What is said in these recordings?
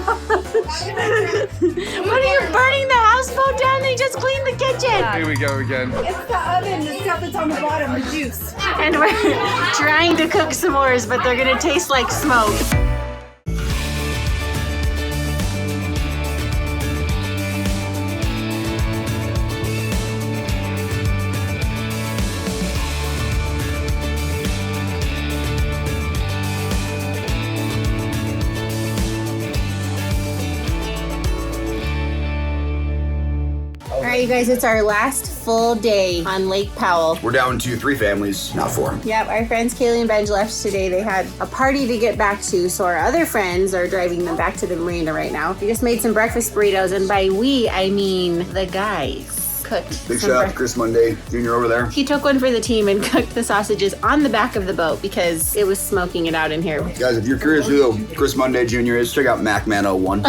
What are you burning the houseboat down? They just cleaned the kitchen. Here we go again. It's the oven, the stuff that's on the bottom, the juice. And we're trying to cook s'mores, but they're gonna taste like smoke. All right, you guys, it's our last full day on Lake Powell. We're down to 3 families, not 4. Yep, our friends Kaylee and Benj left today. They had a party to get back to, so our other friends are driving them back to the marina right now. We just made some breakfast burritos, and by we, I mean the guys. Cooked. Big shout out to Chris Monday Jr. over there. He took one for the team and cooked the sausages on the back of the boat because it was smoking it out in here. Guys, if you're curious who Chris Monday Jr. is, check out MacMan01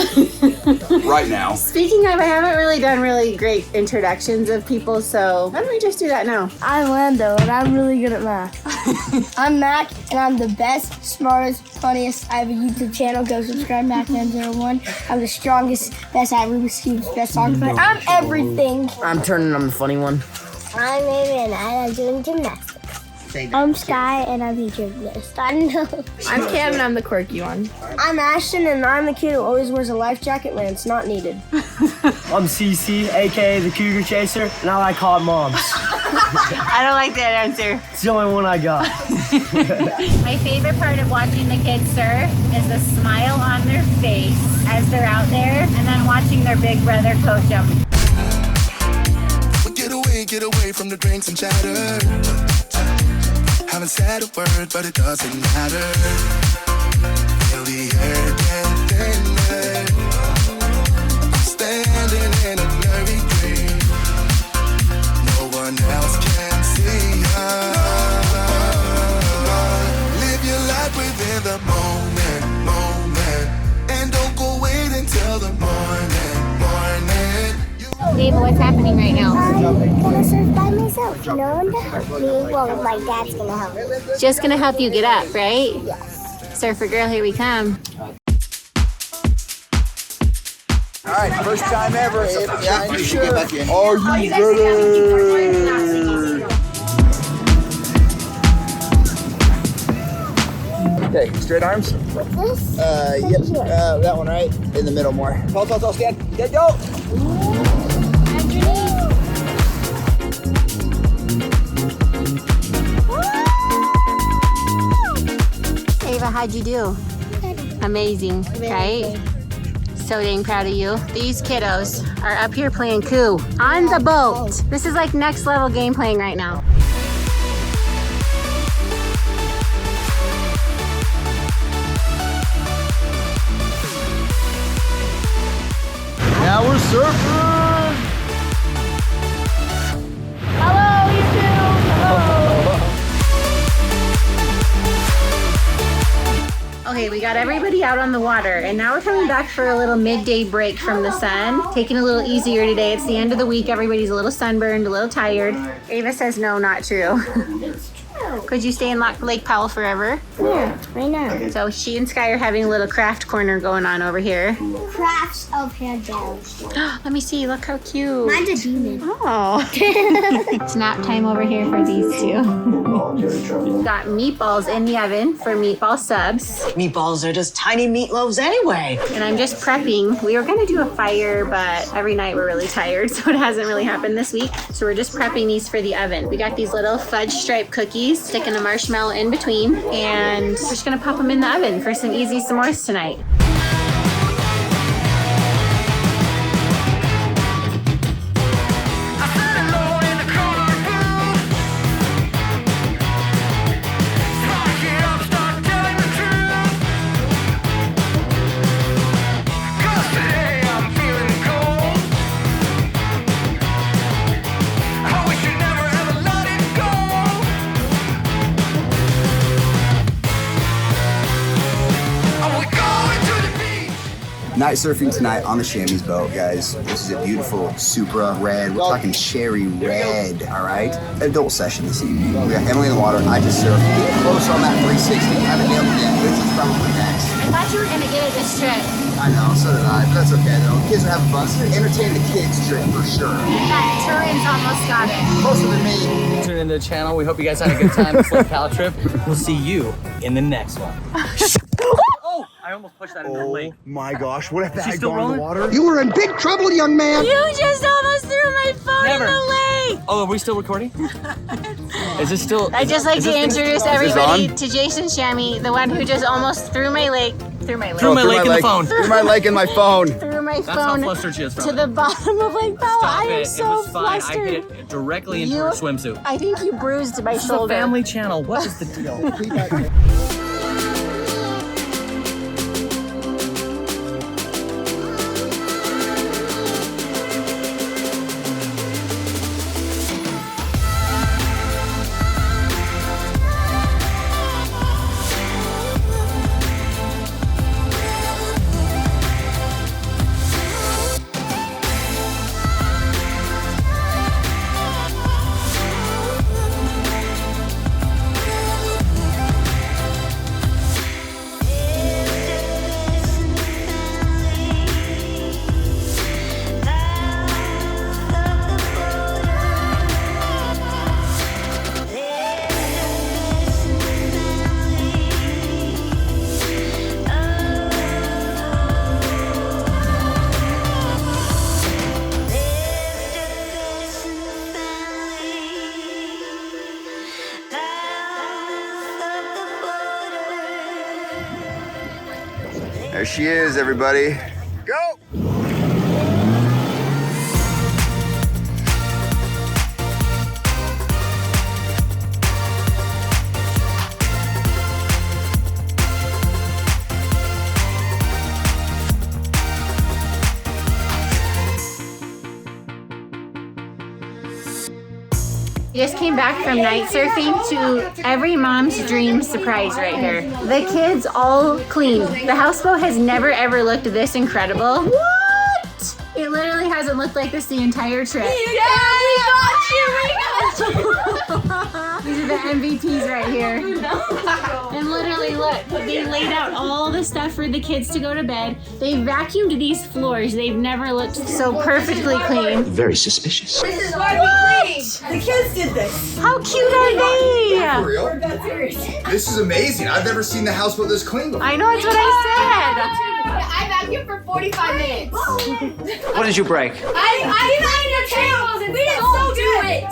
right now. Speaking of, I haven't really done really great introductions of people, so why don't we just do that now? I'm Lando, and I'm really good at math. I'm Mac, and I'm the best, smartest, funniest. I have a YouTube channel. Go subscribe, MacMan01. I'm the strongest, best at Rubik's Cube's best song player. I'm everything. I'm turning on the funny one. I'm Amy, and I'm doing gymnastics. I'm Sky, and I'm a gymnast. I know. I'm Cam, and I'm the quirky one. I'm Ashton, and I'm the kid who always wears a life jacket when it's not needed. I'm CC, aka the Cougar Chaser, and I like hot moms. I don't like that answer. It's the only one I got. My favorite part of watching the kids surf is the smile on their face as they're out there, and then watching their big brother coach them. Get away from the drinks and chatter. Haven't said a word, but it doesn't matter. Feel the air get thinner. I'm standing in a blurry dream. No one else can see her. Live your life within the moment, and don't go wait until the morning. Dave, what's happening right now? I'm gonna surf by myself. No one to help me. Well, my dad's gonna help me. Just gonna help you get up, right? Yes. Surfer girl, here we come. All right, first time ever. Yeah, you should get back in. Are you ready? Okay, straight arms. What's this? Yep, that one right in the middle more. Tall, stand. Get go. Ava, how'd you do? Amazing, right? So dang proud of you. These kiddos are up here playing coup on the boat. This is like next level game playing right now. Now we're surfing. Hello, YouTube. Hello. Okay, we got everybody out on the water, and now we're coming back for a little midday break from the sun. Taking it a little easier today. It's the end of the week. Everybody's a little sunburned, a little tired. Ava says no, not true. Could you stay in Lake Powell forever? Yeah, right now. So she and Sky are having a little craft corner going on over here. Crafts of handbags. Let me see, look how cute. Mine's a demon. Oh. It's nap time over here for these two. We've got meatballs in the oven for meatball subs. Meatballs are just tiny meatloaves anyway. And I'm just prepping. We were gonna do a fire, but every night we're really tired, so it hasn't really happened this week. So we're just prepping these for the oven. We got these little fudge stripe cookies, sticking a marshmallow in between, and we're just gonna pop them in the oven for some easy s'mores tonight. Are we going to the Night surfing tonight on the Chamois boat, guys. This is a beautiful Supra red. We're talking cherry red, all right? Adult session this evening. We got Emily in the water. I just surfed. Getting close on that 360. Haven't nailed it yet. This is probably next. I thought you were gonna get it this trip. I know, so did I. But that's okay, though. Kids are having fun. It's gonna entertain the kids trip for sure. That Turin's almost got it. Closer than me. Tune into the channel. We hope you guys had a good time this Lake Pal trip. We'll see you in the next one. Oh, I almost pushed that into the lake. My gosh, what if that She's had still gone in the rolling? water? You were in big trouble, young man. You just almost threw my phone Never. in the lake. Oh, are we still recording? Is this still? I'd just like to introduce on? everybody to Jason Shammy, the one who just almost threw my lake. Threw my lake. Threw my lake in the phone. Threw my lake in my phone. Threw my That's how phone flustered she is from to it. the bottom of Lake Powell. Stop I am it. so It was fine. flustered. I hit it directly into her swimsuit. I think you bruised my This is a shoulder. family channel. What is the deal? There she is, everybody. Go! We just came back from night surfing to every mom's dream surprise right here. The kids all cleaned. The houseboat has never ever looked this incredible. What? It literally hasn't looked like this the entire trip. Yeah, we got you. We got you. These are the MVPs right here. And literally, look, they laid out all the stuff for the kids to go to bed. They vacuumed these floors. They've never looked so perfectly clean. Very suspicious. This is why we clean. The kids did this. How cute are they? For real? We're dead serious. This is amazing. I've never seen the houseboat this clean before. I know, it's what I I vacuumed for 45 minutes. What did you break?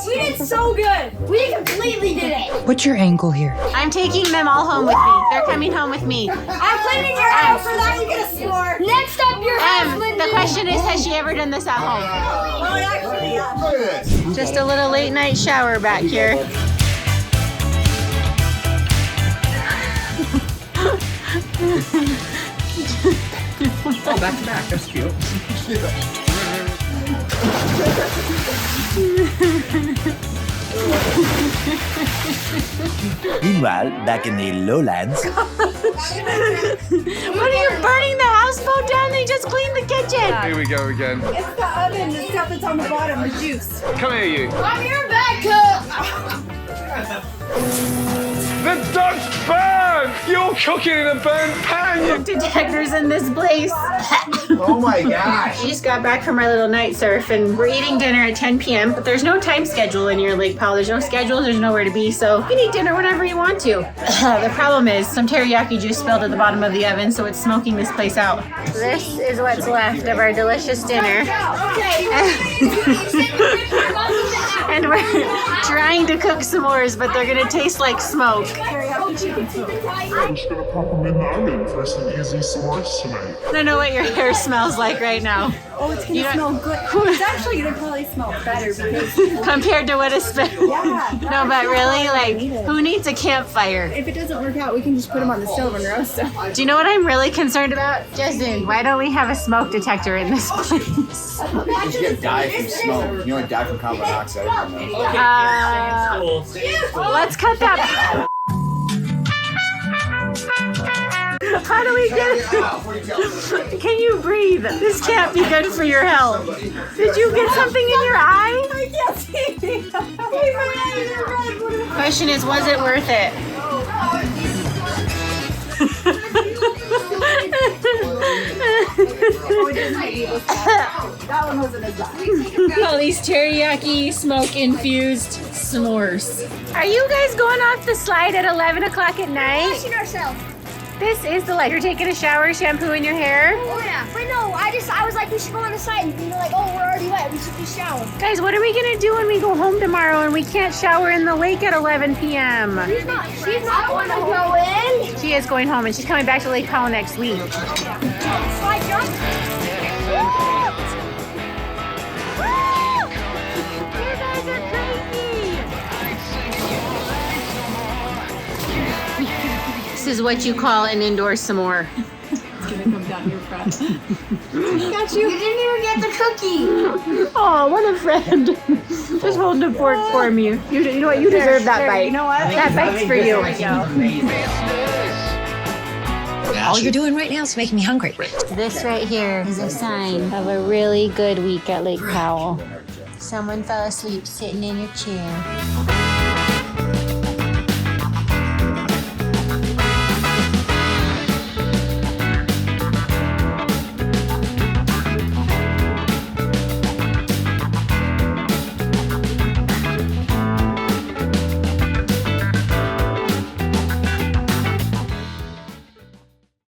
We did so good. We completely did it. What's your angle here? said. I'm taking them all home with me. They're coming home with me. I'm cleaning your house for that. You get a score. Next up, your house, Lindy. The question is, has she ever done this at home? Oh, actually, yeah. Look at this. Just a little late night shower back here. Oh, back to back. That's cute. Meanwhile, back in the lowlands. What are you burning the houseboat down? They just cleaned the kitchen. Here we go again. It's the oven, the stuff that's on the bottom, the juice. Come here, you. I'm your backup. The Dutch burn! You're cooking in a burnt pan. Detectors in this place. Oh my gosh. We just got back from our little night surf and we're eating dinner at 10 p.m. But there's no time schedule in your Lake Powell. There's no schedule, there's nowhere to be. So you can eat dinner whenever you want to. The problem is some teriyaki juice spilled at the bottom of the oven, so it's smoking this place out. This is what's left of our delicious dinner. And we're trying to cook s'mores, but they're gonna taste like smoke. I'm just gonna pop them in the oven for some easy s'mores tonight. I don't know what your hair smells like right now. Oh, it's gonna smell good. It's actually gonna probably smell better because Compared to what is spent. No, but really, like, who needs a campfire? if it doesn't work out, we can just put them on the stove and roast them. Do you know what I'm really concerned about? Justin, why don't we have a smoke detector in this place? You get died from smoke. You only die from carbon dioxide. Let's cut that. How do we get it? Can you breathe? This can't be good for your health. Did you get something in your eye? I can't see. Question is, was it worth it? That one wasn't as bad. All these teriyaki smoke infused s'mores. Are you guys going off the slide at 11 o'clock at night? Washing ourselves. This is the light. You're taking a shower, shampooing your hair? Oh yeah. Wait, no. I was like, we should go on the side, and they're like, oh, we're already wet. We should just shower. Guys, what are we gonna do when we go home tomorrow and we can't shower in the lake at 11 p.m.? She's not going to go in. She is going home and she's coming back to Lake Powell next week. Slide jump. This is what you call an indoor s'more. Got you. You didn't even get the cookie. Oh, what a friend. Just holding a fork for me. You know what? You deserve that bite. You know what? That bite's for you. All you're doing right now is making me hungry. This right here is a sign of a really good week at Lake Powell. Someone fell asleep sitting in your chair.